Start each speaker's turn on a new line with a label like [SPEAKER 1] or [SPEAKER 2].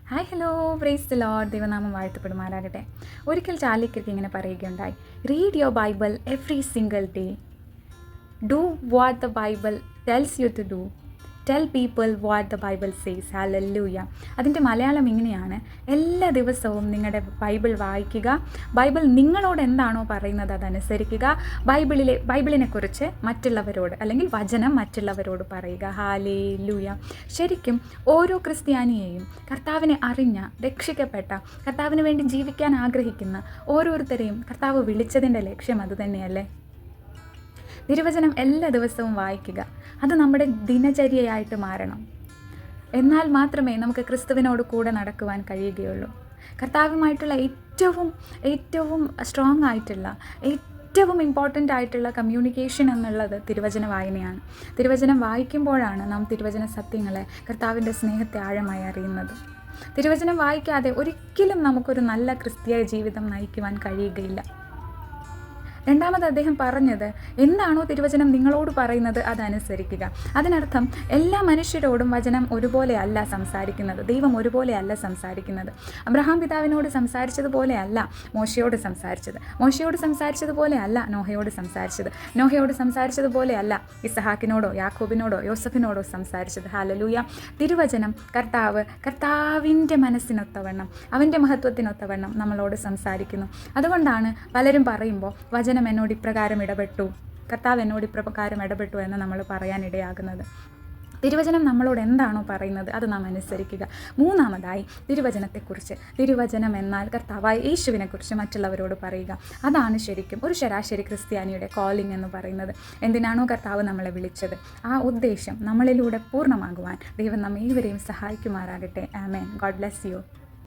[SPEAKER 1] Hi hello praise the Lord. ദൈവനാമം വാഴ്ത്തപ്പെടുമാറാകട്ടെ. ഒരിക്കൽ ചാർലിക്കിർക്ക് ഇങ്ങനെ പറയുകയുണ്ടായി, read your Bible every single day, do what the Bible tells you to do, tell people what the Bible says. Hallelujah. അതിൻ്റെ മലയാളം ഇങ്ങനെയാണ്: എല്ലാ ദിവസവും നിങ്ങളുടെ ബൈബിൾ വായിക്കുക, ബൈബിൾ നിങ്ങളോട് എന്താണോ പറയുന്നത് അതനുസരിക്കുക, ബൈബിളിനെക്കുറിച്ച് മറ്റുള്ളവരോട് അല്ലെങ്കിൽ വചനം മറ്റുള്ളവരോട് പറയുക. ഹല്ലേലൂയ. ശരിക്കും ഓരോ ക്രിസ്ത്യാനിയെയും, കർത്താവിനെ അറിഞ്ഞ, രക്ഷിക്കപ്പെട്ട, കർത്താവിന് വേണ്ടി ജീവിക്കാൻ ആഗ്രഹിക്കുന്ന ഓരോരുത്തരെയും കർത്താവ് വിളിച്ചതിൻ്റെ ലക്ഷ്യം അതുതന്നെയല്ലേ? തിരുവചനം എല്ലാ ദിവസവും വായിക്കുക. അത് നമ്മുടെ ദിനചര്യയായിട്ട് മാറണം. എന്നാൽ മാത്രമേ നമുക്ക് ക്രിസ്തുവിനോട് കൂടെ നടക്കുവാൻ കഴിയുകയുള്ളൂ. കർത്താവുമായിട്ടുള്ള ഏറ്റവും സ്ട്രോങ് ആയിട്ടുള്ള, ഏറ്റവും ഇമ്പോർട്ടൻ്റ് ആയിട്ടുള്ള കമ്മ്യൂണിക്കേഷൻ എന്നുള്ളത് തിരുവചന വായനയാണ്. തിരുവചനം വായിക്കുമ്പോഴാണ് നാം തിരുവചന സത്യങ്ങളെ, കർത്താവിൻ്റെ സ്നേഹത്തെ ആഴമായി അറിയുന്നത്. തിരുവചനം വായിക്കാതെ ഒരിക്കലും നമുക്കൊരു നല്ല ക്രിസ്തീയ ജീവിതം നയിക്കുവാൻ കഴിയുകയില്ല. രണ്ടാമത് അദ്ദേഹം പറഞ്ഞത്, എന്താണോ തിരുവചനം നിങ്ങളോട് പറയുന്നത് അതനുസരിക്കുക. അതിനർത്ഥം എല്ലാ മനുഷ്യരോടും വചനം ഒരുപോലെ അല്ല സംസാരിക്കുന്നത്. ദൈവം ഒരുപോലെ അല്ല സംസാരിക്കുന്നത്. അബ്രഹാം പിതാവിനോട് സംസാരിച്ചതുപോലെ അല്ല മോശയോട് സംസാരിച്ചത്. മോശയോട് സംസാരിച്ചതുപോലെ അല്ല നോഹയോട് സംസാരിച്ചത്. നോഹയോട് സംസാരിച്ചതുപോലെ അല്ല ഇസഹാക്കിനോടോ യാക്കോബിനോടോ യോസഫിനോടോ സംസാരിച്ചത്. ഹല്ലേലൂയ. തിരുവചനം കർത്താവിൻ്റെ മനസ്സിനൊത്തവണ്ണം, അവൻ്റെ മഹത്വത്തിനൊത്തവണ്ണം നമ്മളോട് സംസാരിക്കുന്നു. അതുകൊണ്ടാണ് പലരും പറയുമ്പോൾ വചനം എന്നോട് ഇപ്രകാരം ഇടപെട്ടു, കർത്താവ് എന്നോട് ഇപ്രകാരം ഇടപെട്ടു എന്ന് നമ്മൾ പറയാനിടയാകുന്നത്. തിരുവചനം നമ്മളോട് എന്താണോ പറയുന്നത് അത് നാം അനുസരിക്കുക. മൂന്നാമതായി തിരുവചനത്തെക്കുറിച്ച്, തിരുവചനം എന്നാൽ കർത്താവായ യേശുവിനെക്കുറിച്ച് മറ്റുള്ളവരോട് പറയുക. അതാണ് ശരിക്കും ഒരു ശരാശരി ക്രിസ്ത്യാനിയുടെ കോളിംഗ് എന്ന് പറയുന്നത്. എന്തിനാണോ കർത്താവ് നമ്മളെ വിളിച്ചത്, ആ ഉദ്ദേശം നമ്മളിലൂടെ പൂർണ്ണമാകുവാൻ ദൈവം നമ്മേവരെയും സഹായിക്കുമാറാകട്ടെ. ആമേൻ. God bless U.